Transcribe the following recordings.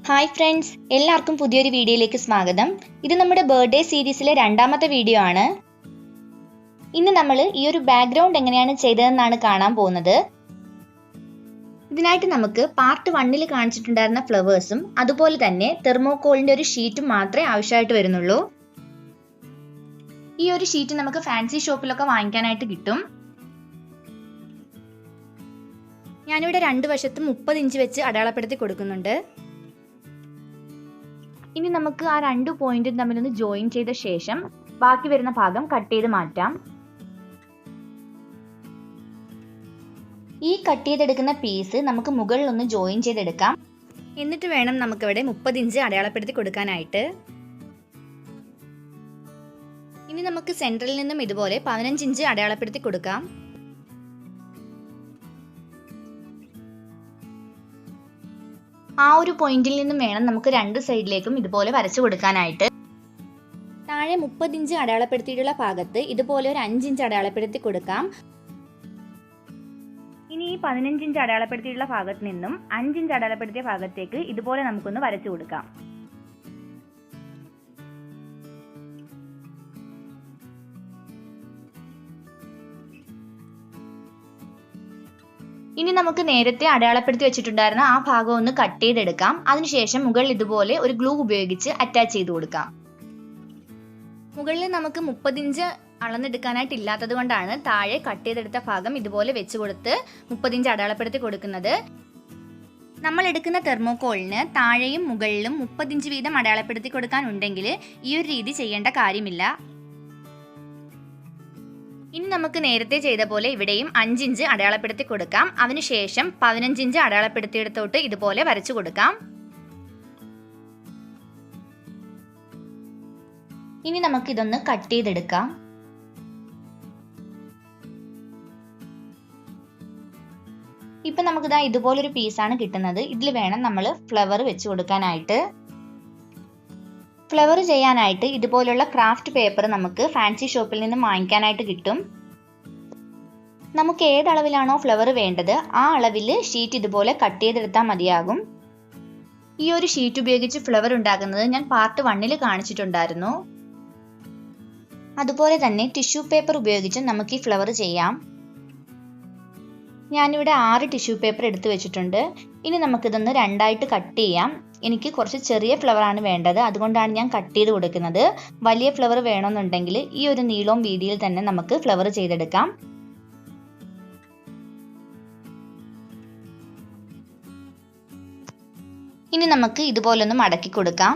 Hi friends, എല്ലാവർക്കും പുതിയൊരു വീഡിയോയിലേക്ക് സ്വാഗതം. ഇത് നമ്മുടെ ബർത്ത്ഡേ സീരീസിലെ രണ്ടാമത്തെ വീഡിയോ ആണ്. ഇന്ന് നമ്മൾ ഈ ഒരു ബാക്ക്ഗ്രൗണ്ട് എങ്ങനെയാണ് ചെയ്തതെന്നാണ് കാണാൻ പോകുന്നത്. ഇതിനായിട്ട് നമുക്ക് പാർട്ട് 1 കാണിച്ചിട്ടുണ്ടായിരുന്ന ഫ്ലവേഴ്സും അതുപോലെ തന്നെ തെർമോകോളിന്റെ ഒരു ഷീറ്റും മാത്രമേ ആവശ്യമായിട്ട് വരുന്നുള്ളൂ. ഈ ഒരു ഷീറ്റ് നമുക്ക് ഫാൻസി ഷോപ്പിലൊക്കെ വാങ്ങിക്കാനായിട്ട് കിട്ടും. ഞാനിവിടെ രണ്ട് വശത്തും 30 ഇഞ്ച് വെച്ച് അടയാളപ്പെടുത്തി കൊടുക്കുന്നുണ്ട്. ഇനി നമുക്ക് ആ രണ്ട് പോയിന്റും തമ്മിലൊന്ന് ജോയിൻ ചെയ്ത ശേഷം ബാക്കി വരുന്ന ഭാഗം കട്ട് ചെയ്ത് മാറ്റാം. ഈ കട്ട് ചെയ്തെടുക്കുന്ന പീസ് നമുക്ക് മുകളിൽ ഒന്ന് ജോയിൻ ചെയ്തെടുക്കാം. എന്നിട്ട് വേണം നമുക്കിവിടെ 30 ഇഞ്ച് അടയാളപ്പെടുത്തി കൊടുക്കാനായിട്ട്. ഇനി നമുക്ക് സെൻട്രലിൽ നിന്നും ഇതുപോലെ 15 ഇഞ്ച് അടയാളപ്പെടുത്തി കൊടുക്കാം. ആ ഒരു പോയിന്റിൽ നിന്നും വേണം നമുക്ക് രണ്ട് സൈഡിലേക്കും ഇതുപോലെ വരച്ചു കൊടുക്കാനായിട്ട്. താഴെ 30 ഇഞ്ച് അടയാളപ്പെടുത്തിയിട്ടുള്ള ഭാഗത്ത് ഇതുപോലെ ഒരു 5 ഇഞ്ച് അടയാളപ്പെടുത്തി കൊടുക്കാം. ഇനി ഈ 15 ഇഞ്ച് അടയാളപ്പെടുത്തിയിട്ടുള്ള ഭാഗത്ത് നിന്നും 5 ഇഞ്ച് അടയാളപ്പെടുത്തിയ ഭാഗത്തേക്ക് ഇതുപോലെ നമുക്കൊന്ന് വരച്ചു കൊടുക്കാം. ഇനി നമുക്ക് നേരത്തെ അടയാളപ്പെടുത്തി വെച്ചിട്ടുണ്ടായിരുന്ന ആ ഭാഗം ഒന്ന് കട്ട് ചെയ്തെടുക്കാം. അതിനുശേഷം മുകളിൽ ഇതുപോലെ ഒരു ഗ്ലൂ ഉപയോഗിച്ച് അറ്റാച്ച് ചെയ്ത് കൊടുക്കാം. മുകളിൽ നമുക്ക് 30 ഇഞ്ച് അളന്നെടുക്കാനായിട്ട് ഇല്ലാത്തത് കൊണ്ടാണ് താഴെ കട്ട് ചെയ്തെടുത്ത ഭാഗം ഇതുപോലെ വെച്ച് കൊടുത്ത് 30 ഇഞ്ച് അടയാളപ്പെടുത്തി കൊടുക്കുന്നത്. നമ്മൾ എടുക്കുന്ന തെർമോകോളിന് താഴെയും മുകളിലും 30 ഇഞ്ച് വീതം അടയാളപ്പെടുത്തി കൊടുക്കാനുണ്ടെങ്കിൽ ഈ ഒരു രീതി ചെയ്യേണ്ട കാര്യമില്ല. ഇനി നമുക്ക് നേരത്തെ ചെയ്ത പോലെ ഇവിടെയും 5 ഇഞ്ച് അടയാളപ്പെടുത്തി കൊടുക്കാം. അതിനുശേഷം 15 ഇഞ്ച് അടയാളപ്പെടുത്തിയെടുത്തോട്ട് ഇതുപോലെ വരച്ചു കൊടുക്കാം. ഇനി നമുക്കിതൊന്ന് കട്ട് ചെയ്തെടുക്കാം. ഇപ്പൊ നമുക്കിതാ ഇതുപോലൊരു പീസാണ് കിട്ടുന്നത്. ഇതിൽ വേണം നമ്മൾ ഫ്ലവർ വെച്ച് കൊടുക്കാനായിട്ട്. ഫ്ലവർ ചെയ്യാനായിട്ട് ഇതുപോലുള്ള ക്രാഫ്റ്റ് പേപ്പർ നമുക്ക് ഫാൻസി ഷോപ്പിൽ നിന്നും വാങ്ങിക്കാനായിട്ട് കിട്ടും. നമുക്ക് ഏത് അളവിലാണോ ഫ്ലവർ വേണ്ടത് ആ അളവിൽ ഷീറ്റ് ഇതുപോലെ കട്ട് ചെയ്തെടുത്താൽ മതിയാകും. ഈ ഒരു ഷീറ്റ് ഉപയോഗിച്ച് ഫ്ലവർ ഉണ്ടാക്കുന്നത് ഞാൻ പാർട്ട് 1 കാണിച്ചിട്ടുണ്ടായിരുന്നു. അതുപോലെ തന്നെ ടിഷ്യൂ പേപ്പർ ഉപയോഗിച്ച് നമുക്ക് ഈ ഫ്ലവർ ചെയ്യാം. ഞാനിവിടെ 6 ടിഷ്യൂ പേപ്പർ എടുത്തു വെച്ചിട്ടുണ്ട്. ഇനി നമുക്കിതൊന്ന് രണ്ടായിട്ട് കട്ട് ചെയ്യാം. എനിക്ക് കുറച്ച് ചെറിയ ഫ്ലവർ ആണ് വേണ്ടത്, അതുകൊണ്ടാണ് ഞാൻ കട്ട് ചെയ്ത് കൊടുക്കുന്നത്. വലിയ ഫ്ലവർ വേണമെന്നുണ്ടെങ്കിൽ ഈ ഒരു നീളവും വീതിയിൽ തന്നെ നമുക്ക് ഫ്ലവർ ചെയ്തെടുക്കാം. ഇനി നമുക്ക് ഇതുപോലൊന്ന് മടക്കി കൊടുക്കാം.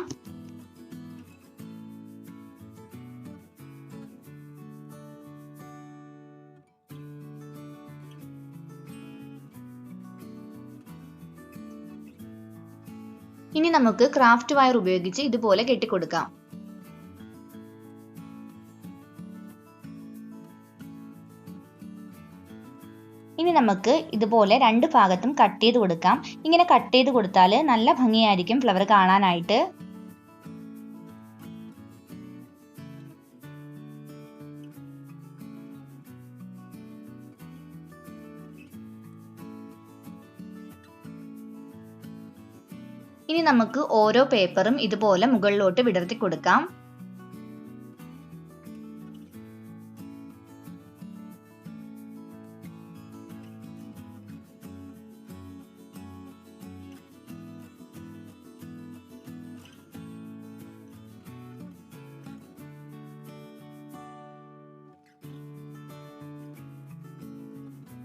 ഇനി നമുക്ക് ക്രാഫ്റ്റ് വയർ ഉപയോഗിച്ച് ഇതുപോലെ കെട്ടിക്കൊടുക്കാം. ഇനി നമുക്ക് ഇതുപോലെ രണ്ട് ഭാഗത്തും കട്ട് ചെയ്ത് കൊടുക്കാം. ഇങ്ങനെ കട്ട് ചെയ്ത് കൊടുത്താൽ നല്ല ഭംഗിയായിരിക്കും ഫ്ലവർ കാണാനായിട്ട്. ഇനി നമുക്ക് ഓരോ പേപ്പറും ഇതുപോലെ മുകളിലോട്ട് വിടർത്തി കൊടുക്കാം.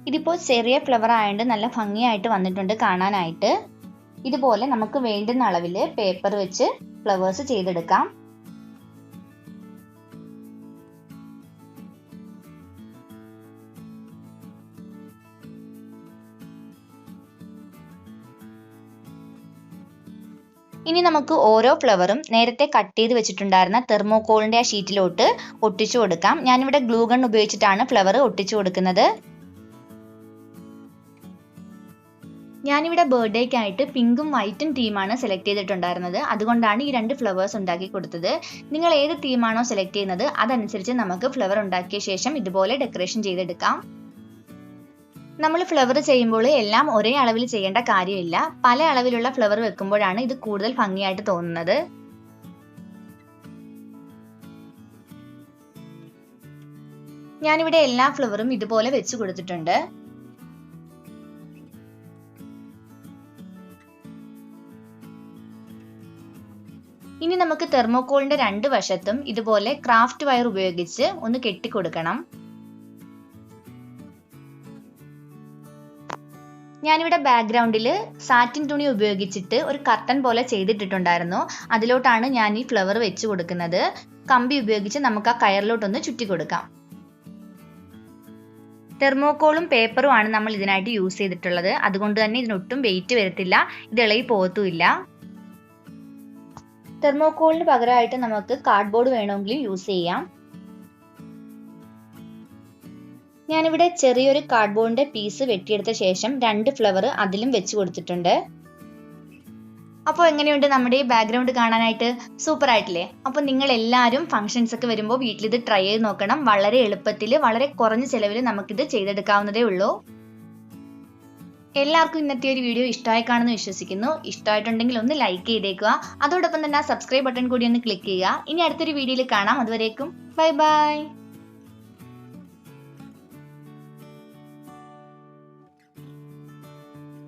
ഇതിപ്പോൾ ചെറിയ ഫ്ലവർ ആയതുകൊണ്ട് നല്ല ഭംഗിയായിട്ട് വന്നിട്ടുണ്ട് കാണാനായിട്ട്. ഇതുപോലെ നമുക്ക് വേണ്ടുന്ന അളവിൽ പേപ്പർ വെച്ച് ഫ്ലവേഴ്സ് ചെയ്തെടുക്കാം. ഇനി നമുക്ക് ഓരോ ഫ്ലവറും നേരത്തെ കട്ട് ചെയ്ത് വെച്ചിട്ടുണ്ടായിരുന്ന തെർമോകോളിന്റെ ആ ഷീറ്റിലോട്ട് ഒട്ടിച്ചു കൊടുക്കാം. ഞാനിവിടെ ഗ്ലൂ ഗൺ ഉപയോഗിച്ചിട്ടാണ് ഫ്ലവർ ഒട്ടിച്ചു കൊടുക്കുന്നത്. ഞാനിവിടെ ബർത്ത്ഡേക്കായിട്ട് പിങ്കും വൈറ്റും തീമാണ് സെലക്ട് ചെയ്തിട്ടുണ്ടായിരുന്നത്. അതുകൊണ്ടാണ് ഈ രണ്ട് ഫ്ലവേഴ്സ് ഉണ്ടാക്കി കൊടുത്തത്. നിങ്ങൾ ഏത് തീമാണോ സെലക്ട് ചെയ്യുന്നത് അതനുസരിച്ച് നമുക്ക് ഫ്ലവർ ഉണ്ടാക്കിയ ശേഷം ഇതുപോലെ ഡെക്കറേഷൻ ചെയ്തെടുക്കാം. നമ്മൾ ഫ്ലവർ ചെയ്യുമ്പോൾ എല്ലാം ഒരേ അളവിൽ ചെയ്യേണ്ട കാര്യമില്ല. പല അളവിലുള്ള ഫ്ലവർ വെക്കുമ്പോഴാണ് ഇത് കൂടുതൽ ഭംഗിയായിട്ട് തോന്നുന്നത്. ഞാനിവിടെ എല്ലാ ഫ്ലവറും ഇതുപോലെ വെച്ച് കൊടുത്തിട്ടുണ്ട്. ഇനി നമുക്ക് തെർമോക്കോളിന്റെ രണ്ട് വശത്തും ഇതുപോലെ ക്രാഫ്റ്റ് വയർ ഉപയോഗിച്ച് ഒന്ന് കെട്ടിക്കൊടുക്കണം. ഞാനിവിടെ ബാക്ക്ഗ്രൗണ്ടിൽ സാറ്റിൻ തുണി ഉപയോഗിച്ചിട്ട് ഒരു കർട്ടൻ പോലെ ചെയ്തിട്ടിട്ടുണ്ടായിരുന്നു. അതിലോട്ടാണ് ഞാൻ ഈ ഫ്ലവർ വെച്ച് കൊടുക്കുന്നത്. കമ്പി ഉപയോഗിച്ച് നമുക്ക് ആ കയറിലോട്ടൊന്ന് ചുറ്റി കൊടുക്കാം. തെർമോക്കോളും പേപ്പറും ആണ് നമ്മൾ ഇതിനായിട്ട് യൂസ് ചെയ്തിട്ടുള്ളത്. അതുകൊണ്ട് തന്നെ ഇതിനൊട്ടും വെയിറ്റ് വരത്തില്ല, ഇത് ഇളകി പോകത്തുമില്ല. തെർമോക്കോളിന് പകരമായിട്ട് നമുക്ക് കാർഡ്ബോർഡ് വേണമെങ്കിലും യൂസ് ചെയ്യാം. ഞാനിവിടെ ചെറിയൊരു കാർഡ്ബോർഡിന്റെ പീസ് വെട്ടിയെടുത്ത ശേഷം 2 ഫ്ലവർ അതിലും വെച്ച് കൊടുത്തിട്ടുണ്ട്. അപ്പോൾ എങ്ങനെയുണ്ട് നമ്മുടെ ഈ ബാക്ക്ഗ്രൗണ്ട് കാണാനായിട്ട്? സൂപ്പർ ആയിട്ടില്ലേ? അപ്പോൾ നിങ്ങൾ എല്ലാവരും ഫംഗ്ഷൻസ് ഒക്കെ വരുമ്പോൾ വീട്ടിൽ ഇത് ട്രൈ ചെയ്ത് നോക്കണം. വളരെ എളുപ്പത്തിൽ, വളരെ കുറഞ്ഞ ചിലവിൽ നമുക്കിത് ചെയ്തെടുക്കാവുന്നതേ ഉള്ളൂ. എല്ലാവർക്കും ഇന്നത്തെ ഒരു വീഡിയോ ഇഷ്ടമായി കാണുമെന്ന് വിശ്വസിക്കുന്നു. ഇഷ്ടമായിട്ടുണ്ടെങ്കിൽ ഒന്ന് ലൈക്ക് ചെയ്തേക്കുക. അതോടൊപ്പം തന്നെ ആ സബ്സ്ക്രൈബ് ബട്ടൺ കൂടി ഒന്ന് ക്ലിക്ക് ചെയ്യുക. ഇനി അടുത്തൊരു വീഡിയോയിൽ കാണാം. അതുവരേക്കും ബൈ ബൈ.